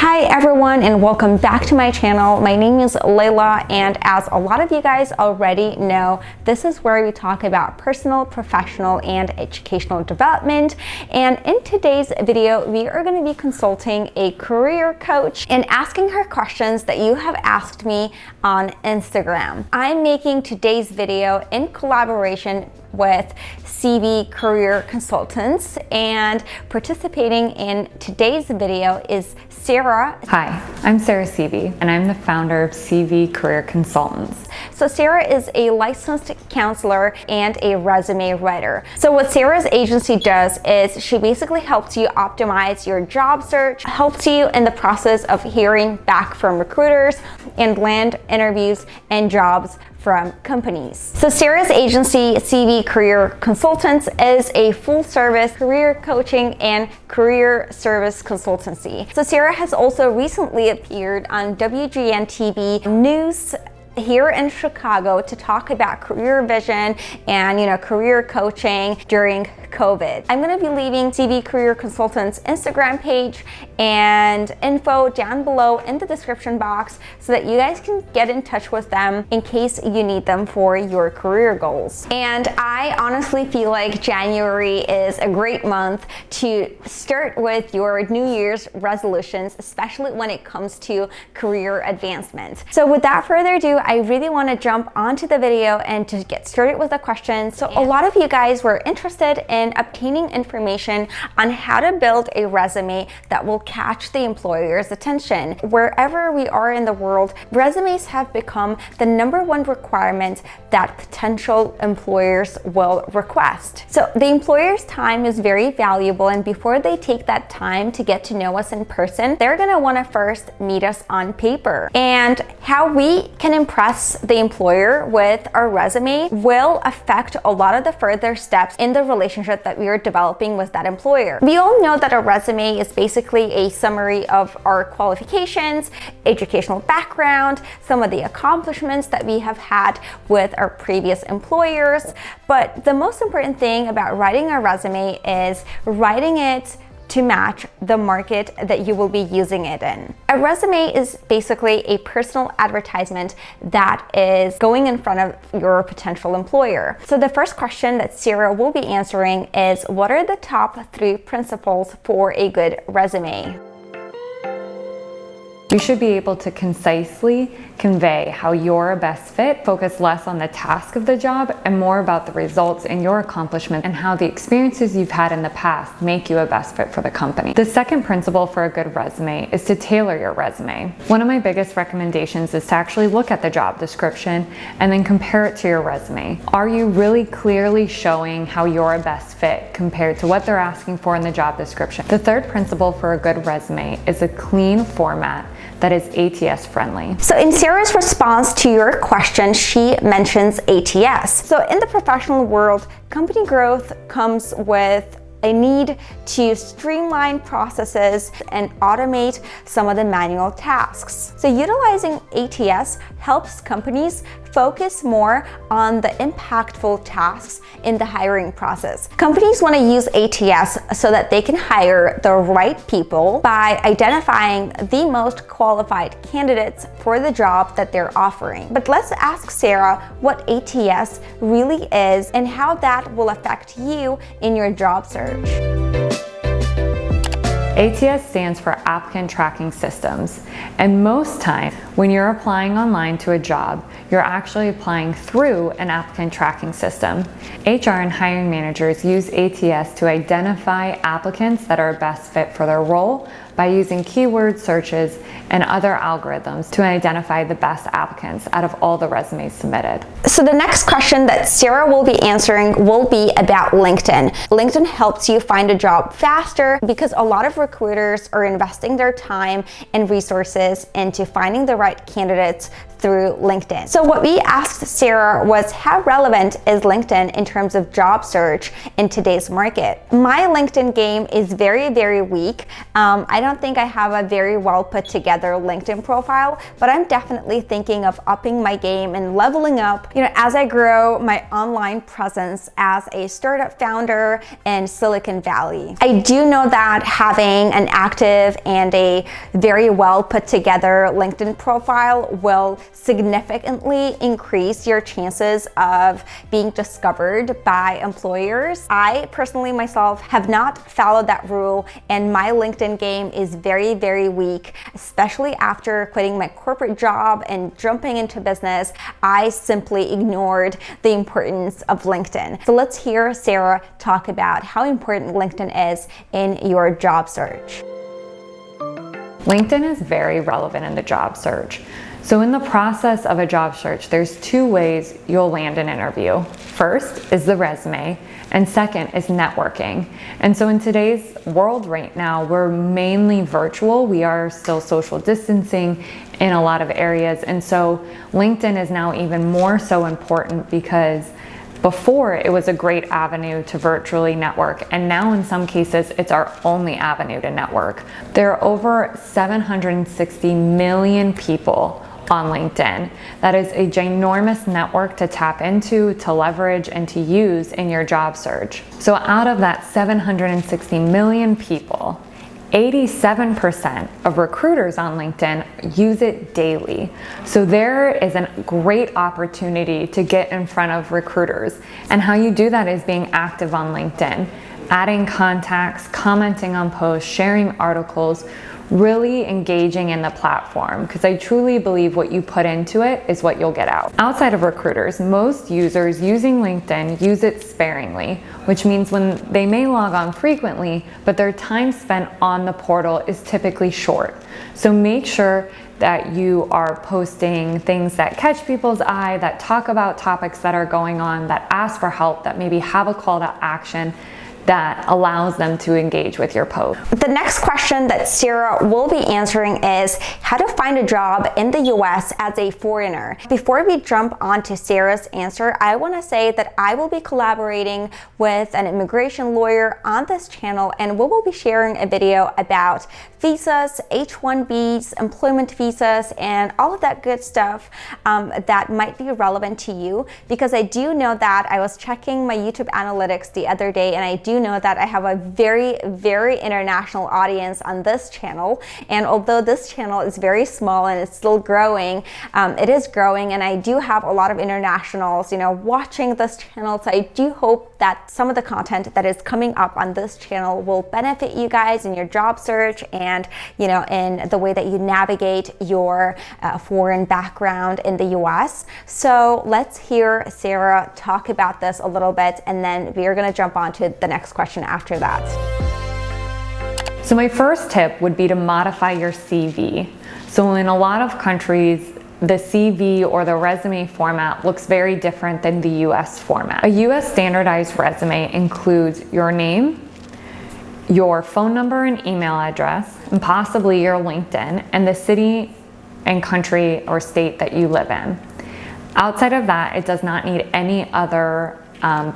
Hi everyone, and welcome back to my channel. My name is Layla, and as a lot of you guys already know, this is where we talk about personal, professional, and educational development. And in today's video, we are going to be consulting a career coach and asking her questions that you have asked me on Instagram. I'm making today's video in collaboration with CV Career Consultants, and participating in today's video is Sarah. Hi, I'm Sarah CV, and I'm the founder of CV Career Consultants. So Sarah is a licensed counselor and a resume writer. So what Sarah's agency does is she basically helps you optimize your job search, helps you in the process of hearing back from recruiters and land interviews and jobs from companies. So Sarah's agency, CV Career Consultants, is a full-service career coaching and career service consultancy. So Sarah has also recently appeared on WGN TV News here in Chicago to talk about career vision and career coaching during COVID. I'm going to be leaving CV Career Consultants Instagram page and info down below in the description box so that you guys can get in touch with them in case you need them for your career goals. And I honestly feel like January is a great month to start with your New Year's resolutions, especially when it comes to career advancement. So without further ado, I really want to jump onto the video and to get started with the questions. So a lot of you guys were interested in obtaining information on how to build a resume that will catch the employer's attention. Wherever we are in the world, resumes have become the #1 requirement that potential employers will request. So the employer's time is very valuable, and before they take that time to get to know us in person, they're going to want to first meet us on paper. And how we can impress the employer with our resume will affect a lot of the further steps in the relationship that we are developing with that employer. We all know that a resume is basically a summary of our qualifications, educational background, some of the accomplishments that we have had with our previous employers. But the most important thing about writing a resume is writing it to match the market that you will be using it in. A resume is basically a personal advertisement that is going in front of your potential employer. So the first question that Sarah will be answering is, what are the top 3 principles for a good resume? You should be able to concisely convey how you're a best fit, focus less on the task of the job and more about the results and your accomplishment and how the experiences you've had in the past make you a best fit for the company. The second principle for a good resume is to tailor your resume. One of my biggest recommendations is to actually look at the job description and then compare it to your resume. Are you really clearly showing how you're a best fit compared to what they're asking for in the job description? The third principle for a good resume is a clean format that is ATS friendly. So in Sarah's response to your question, she mentions ATS. So in the professional world, company growth comes with a need to streamline processes and automate some of the manual tasks. So utilizing ATS helps companies focus more on the impactful tasks in the hiring process. Companies want to use ATS so that they can hire the right people by identifying the most qualified candidates for the job that they're offering. But let's ask Sarah what ATS really is and how that will affect you in your job search. ATS stands for Applicant Tracking Systems, and most times when you're applying online to a job, you're actually applying through an applicant tracking system. HR and hiring managers use ATS to identify applicants that are a best fit for their role by using keyword searches and other algorithms to identify the best applicants out of all the resumes submitted. So the next question that Sarah will be answering will be about LinkedIn. LinkedIn helps you find a job faster because a lot of recruiters are investing their time and resources into finding the right candidates through LinkedIn. So what we asked Sarah was, how relevant is LinkedIn in terms of job search in today's market? My LinkedIn game is very, very weak. I don't think I have a very well put together LinkedIn profile, but I'm definitely thinking of upping my game and leveling up, as I grow my online presence as a startup founder in Silicon Valley. I do know that having an active and a very well put together LinkedIn profile will significantly increase your chances of being discovered by employers. I personally myself have not followed that rule, and my LinkedIn game is very, very weak, especially after quitting my corporate job and jumping into business. I simply ignored the importance of LinkedIn. So let's hear Sarah talk about how important LinkedIn is in your job search. LinkedIn is very relevant in the job search. So in the process of a job search, there's two ways you'll land an interview. First is the resume, and second is networking. And so in today's world right now, we're mainly virtual. We are still social distancing in a lot of areas. And so LinkedIn is now even more so important, because before it was a great avenue to virtually network, and now in some cases it's our only avenue to network. There are over 760 million people on LinkedIn. That is a ginormous network to tap into, to leverage, and to use in your job search. So out of that 760 million people, 87% of recruiters on LinkedIn use it daily. So there is a great opportunity to get in front of recruiters. And how you do that is being active on LinkedIn, adding contacts, commenting on posts, sharing articles, really engaging in the platform, because I truly believe what you put into it is what you'll get out. Outside of recruiters, most users using LinkedIn use it sparingly, which means when they may log on frequently, but their time spent on the portal is typically short. So make sure that you are posting things that catch people's eye, that talk about topics that are going on, that ask for help, that maybe have a call to action, that allows them to engage with your post. The next question that Sarah will be answering is how to find a job in the US as a foreigner. Before we jump onto Sarah's answer, I want to say that I will be collaborating with an immigration lawyer on this channel, and we will be sharing a video about visas, H-1Bs, employment visas, and all of that good stuff that might be relevant to you, because I do know that I was checking my YouTube analytics the other day, and I do know that I have a very, very international audience on this channel. And although this channel is very small and it's still growing, it is growing, and I do have a lot of internationals, watching this channel. So I do hope that some of the content that is coming up on this channel will benefit you guys in your job search and, in the way that you navigate your foreign background in the US. So let's hear Sarah talk about this a little bit, and then we are going to jump on to the next question after that. So my first tip would be to modify your CV. So in a lot of countries, the CV or the resume format looks very different than the US format. A US standardized resume includes your name, your phone number and email address, and possibly your LinkedIn, and the city and country or state that you live in. Outside of that, it does not need any other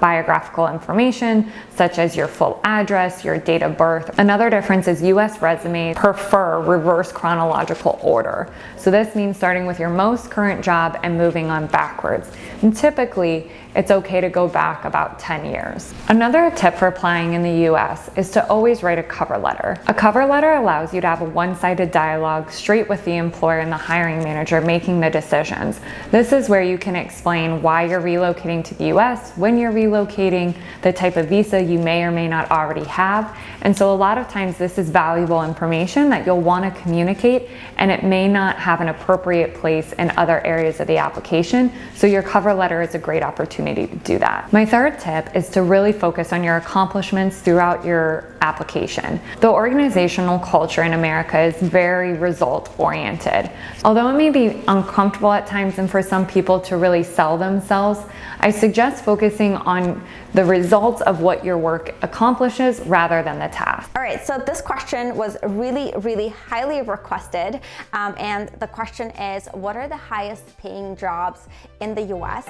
biographical information, such as your full address, your date of birth. Another difference is US resumes prefer reverse chronological order. So this means starting with your most current job and moving on backwards. And typically, it's okay to go back about 10 years. Another tip for applying in the US is to always write a cover letter. A cover letter allows you to have a one-sided dialogue straight with the employer and the hiring manager making the decisions. This is where you can explain why you're relocating to the US, when you're relocating, the type of visa you may or may not already have. And so a lot of times this is valuable information that you'll want to communicate, and it may not have an appropriate place in other areas of the application. So your cover letter is a great opportunity opportunity to do that. My third tip is to really focus on your accomplishments throughout your application. The organizational culture in America is very result-oriented. Although it may be uncomfortable at times and for some people to really sell themselves, I suggest focusing on the results of what your work accomplishes rather than the task. All right, so this question was really highly requested, and the question is, what are the highest paying jobs in the US?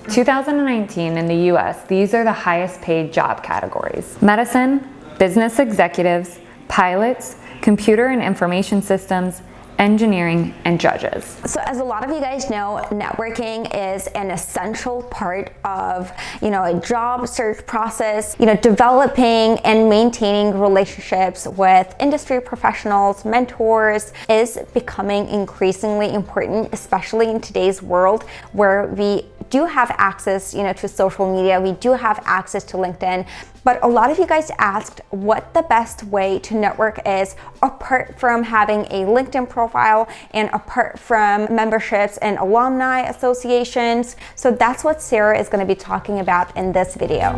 2019 in the US, these are the highest paid job categories: medicine, business executives, pilots, computer and information systems, engineering, and judges. So as a lot of you guys know, networking is an essential part of, a job search process. Developing and maintaining relationships with industry professionals, mentors is becoming increasingly important, especially in today's world where we do have access, to social media. We do have access to LinkedIn. But a lot of you guys asked what the best way to network is apart from having a LinkedIn profile and apart from memberships and alumni associations. So that's what Sarah is going to be talking about in this video.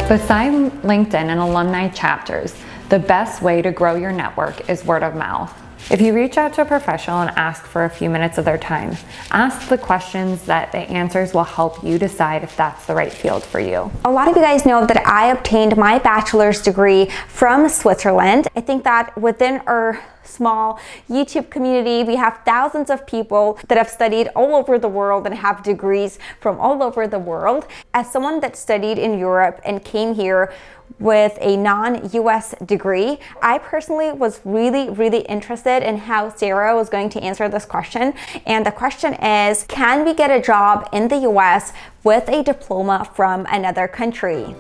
Besides LinkedIn and alumni chapters, the best way to grow your network is word of mouth. If you reach out to a professional and ask for a few minutes of their time, ask the questions that the answers will help you decide if that's the right field for you. A lot of you guys know that I obtained my bachelor's degree from Switzerland. I think that within our small YouTube community, we have thousands of people that have studied all over the world and have degrees from all over the world. As someone that studied in Europe and came here with a non-US degree, I personally was really interested in how Sarah was going to answer this question. And the question is, can we get a job in the US with a diploma from another country?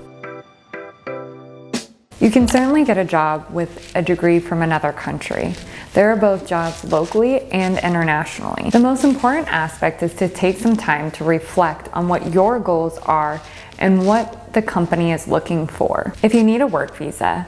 You can certainly get a job with a degree from another country. There are both jobs locally and internationally. The most important aspect is to take some time to reflect on what your goals are and what the company is looking for. If you need a work visa,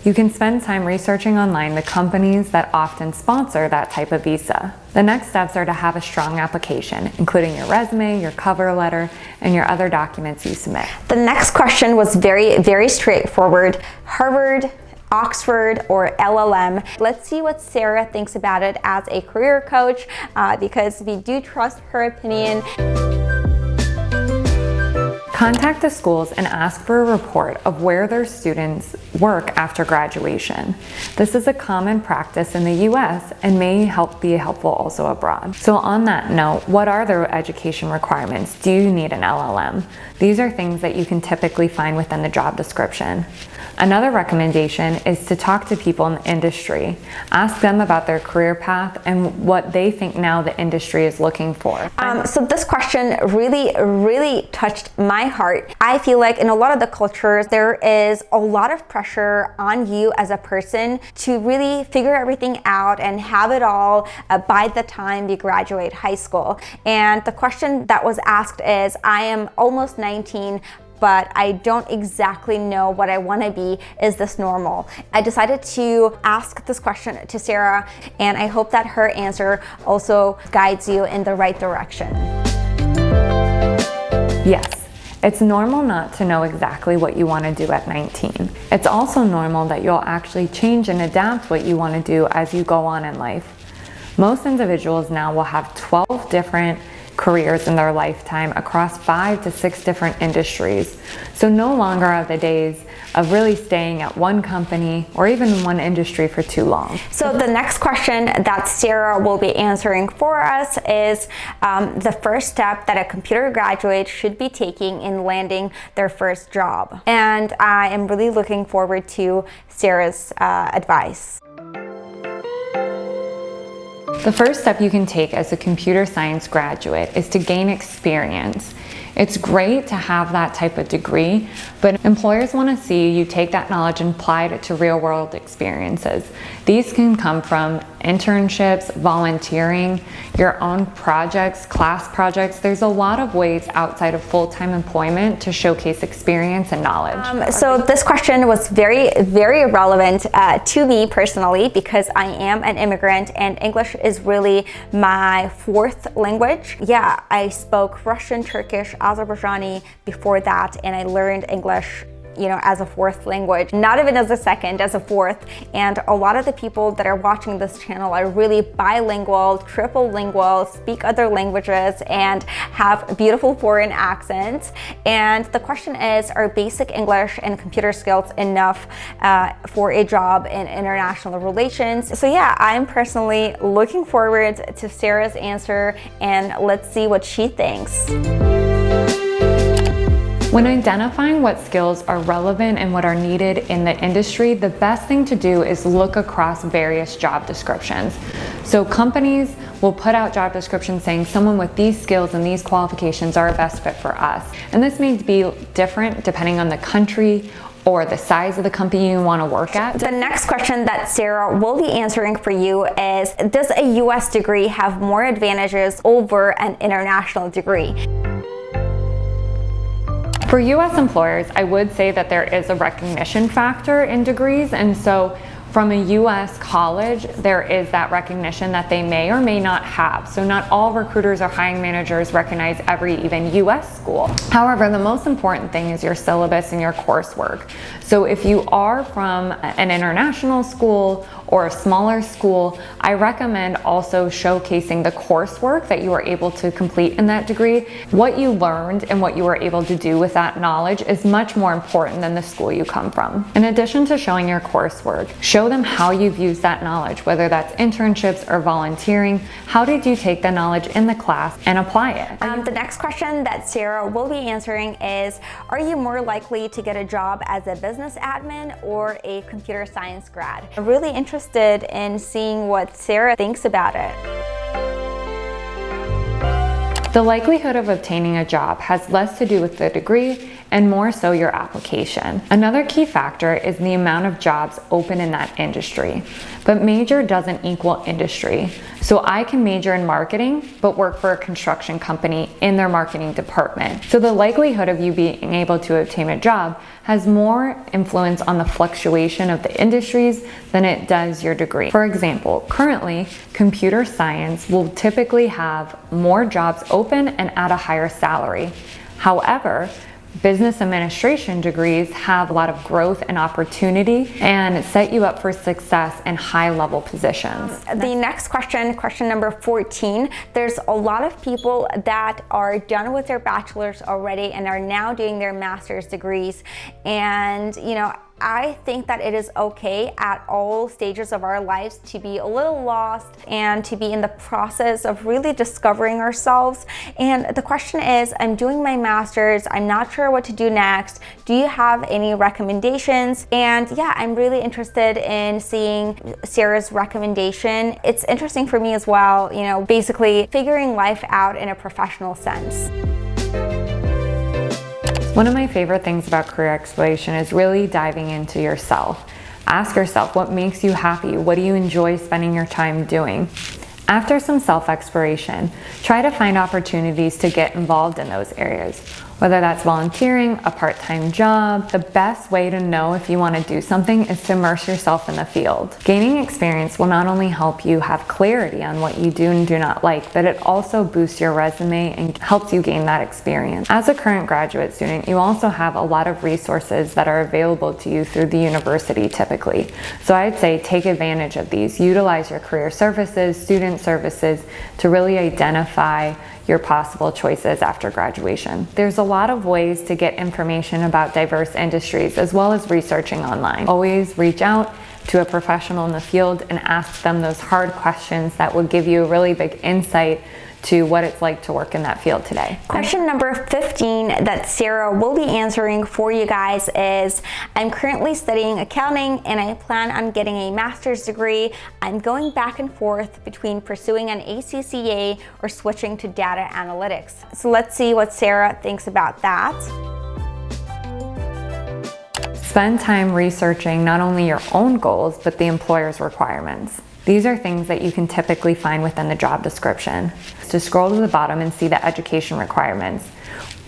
you can spend time researching online the companies that often sponsor that type of visa. The next steps are to have a strong application, including your resume, your cover letter, and your other documents you submit. The next question was very straightforward. Harvard, Oxford, or LLM. Let's see what Sarah thinks about it as a career coach, because we do trust her opinion. Contact the schools and ask for a report of where their students work after graduation. This is a common practice in the US and may be helpful also abroad. So on that note, what are their education requirements? Do you need an LLM? These are things that you can typically find within the job description. Another recommendation is to talk to people in the industry. Ask them about their career path and what they think now the industry is looking for. So this question really touched my heart. I feel like in a lot of the cultures, there is a lot of pressure on you as a person to really figure everything out and have it all by the time you graduate high school. And the question that was asked is, I am almost 19, but I don't exactly know what I want to be. Is this normal? I decided to ask this question to Sarah, and I hope that her answer also guides you in the right direction. Yes, it's normal not to know exactly what you want to do at 19. It's also normal that you'll actually change and adapt what you want to do as you go on in life. Most individuals now will have 12 different careers in their lifetime across 5 to 6 different industries. So no longer are the days of really staying at one company or even one industry for too long. So the next question that Sarah will be answering for us is the first step that a computer graduate should be taking in landing their first job. And I am really looking forward to Sarah's advice. The first step you can take as a computer science graduate is to gain experience. It's great to have that type of degree, but employers want to see you take that knowledge and apply it to real world experiences. These can come from internships, volunteering, your own projects, class projects. There's a lot of ways outside of full-time employment to showcase experience and knowledge. So this question was very, very relevant to me personally, because I am an immigrant and English is really my fourth language. Yeah, I spoke Russian, Turkish, Azerbaijani before that, and I learned English, you know, as a fourth language, not even as a second, as a fourth. And a lot of the people that are watching this channel are really bilingual, triple lingual, speak other languages, and have beautiful foreign accents. And the question is, are basic English and computer skills enough for a job in international relations? So yeah, I'm personally looking forward to Sarah's answer, and let's see what she thinks. When identifying what skills are relevant and what are needed in the industry, the best thing to do is look across various job descriptions. So companies will put out job descriptions saying someone with these skills and these qualifications are a best fit for us. And this may be different depending on the country or the size of the company you want to work at. The next question that Sarah will be answering for you is, does a US degree have more advantages over an international degree? For US employers, I would say that there is a recognition factor in degrees, and so from a US college, there is that recognition that they may or may not have. So not all recruiters or hiring managers recognize every even US school. However, the most important thing is your syllabus and your coursework. So if you are from an international school or a smaller school, I recommend also showcasing the coursework that you were able to complete in that degree. What you learned and what you were able to do with that knowledge is much more important than the school you come from. In addition to showing your coursework, show them how you've used that knowledge, whether that's internships or volunteering. How did you take the knowledge in the class and apply it? The next question that Sarah will be answering is, are you more likely to get a job as a business admin or a computer science grad? I'm really interested in seeing what Sarah thinks about it. The likelihood of obtaining a job has less to do with the degree and more so your application. Another key factor is the amount of jobs open in that industry. But major doesn't equal industry. So I can major in marketing, but work for a construction company in their marketing department. So the likelihood of you being able to obtain a job has more influence on the fluctuation of the industries than it does your degree. For example, currently, computer science will typically have more jobs open and at a higher salary. However, business administration degrees have a lot of growth and opportunity and set you up for success in high-level positions. The next question, question number 14, there's a lot of people that are done with their bachelor's already and are now doing their master's degrees. And, you know, I think that it is okay at all stages of our lives to be a little lost and to be in the process of really discovering ourselves. And the question is, I'm doing my master's, I'm not sure what to do next. Do you have any recommendations? And yeah, I'm really interested in seeing Sarah's recommendation. It's interesting for me as well, you know, basically figuring life out in a professional sense. One of my favorite things about career exploration is really diving into yourself. Ask yourself, what makes you happy? What do you enjoy spending your time doing? After some self-exploration, try to find opportunities to get involved in those areas. Whether that's volunteering, a part-time job, the best way to know if you want to do something is to immerse yourself in the field. Gaining experience will not only help you have clarity on what you do and do not like, but it also boosts your resume and helps you gain that experience. As a current graduate student, you also have a lot of resources that are available to you through the university typically. So I'd say take advantage of these. Utilize your career services, student services to really identify your possible choices after graduation. There's a lot of ways to get information about diverse industries as well as researching online. Always reach out to a professional in the field and ask them those hard questions that will give you a really big insight to what it's like to work in that field today. Question number 15 that Sarah will be answering for you guys is, I'm currently studying accounting and I plan on getting a master's degree. I'm going back and forth between pursuing an ACCA or switching to data analytics. So let's see what Sarah thinks about that. Spend time researching not only your own goals, but the employer's requirements. These are things that you can typically find within the job description. So scroll to the bottom and see the education requirements.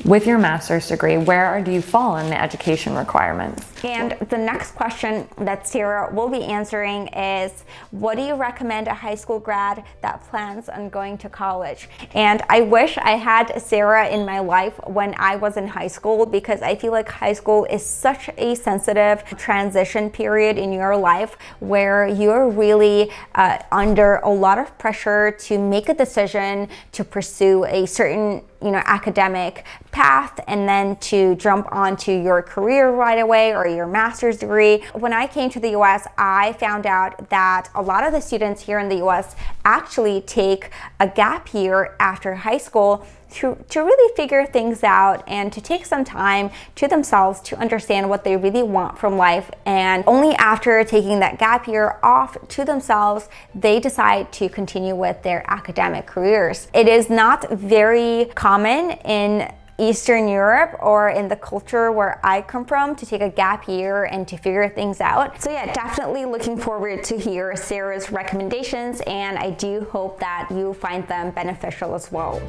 With your master's degree, where do you fall in the education requirements? And the next question that Sarah will be answering is, what do you recommend a high school grad that plans on going to college? And I wish I had Sarah in my life when I was in high school, because I feel like high school is such a sensitive transition period in your life where you're really under a lot of pressure to make a decision to pursue a certain academic path and then to jump onto your career right away or your master's degree. When I came to the US, I found out that a lot of the students here in the US actually take a gap year after high school to really figure things out and to take some time to themselves to understand what they really want from life. And only after taking that gap year off to themselves, they decide to continue with their academic careers. It is not very common in Eastern Europe or in the culture where I come from to take a gap year and to figure things out. So yeah, definitely looking forward to hear Sarah's recommendations, and I do hope that you find them beneficial as well.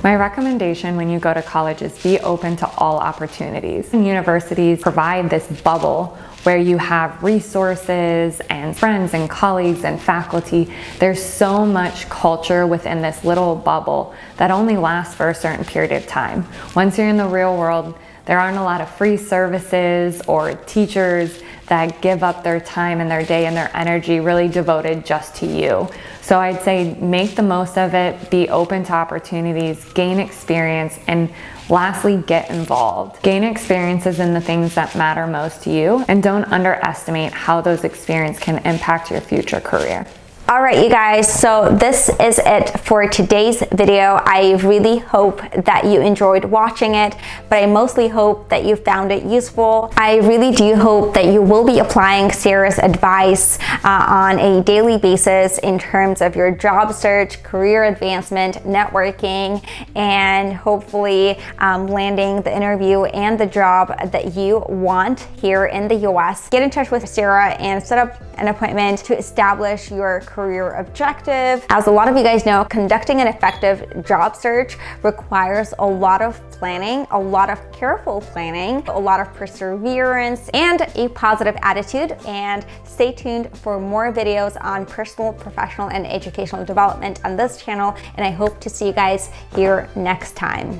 My recommendation when you go to college is be open to all opportunities. Universities provide this bubble where you have resources and friends and colleagues and faculty. There's so much culture within this little bubble that only lasts for a certain period of time. Once you're in the real world, there aren't a lot of free services or teachers that give up their time and their day and their energy really devoted just to you. So I'd say make the most of it, be open to opportunities, gain experience, and lastly, get involved. Gain experiences in the things that matter most to you, and don't underestimate how those experiences can impact your future career. All right, you guys, so this is it for today's video. I really hope that you enjoyed watching it, but I mostly hope that you found it useful. I really do hope that you will be applying Sarah's advice on a daily basis in terms of your job search, career advancement, networking, and hopefully landing the interview and the job that you want here in the US. Get in touch with Sarah and set up an appointment to establish your career objective. As a lot of you guys know, conducting an effective job search requires a lot of planning, a lot of careful planning, a lot of perseverance, and a positive attitude. And stay tuned for more videos on personal, professional, and educational development on this channel. And I hope to see you guys here next time.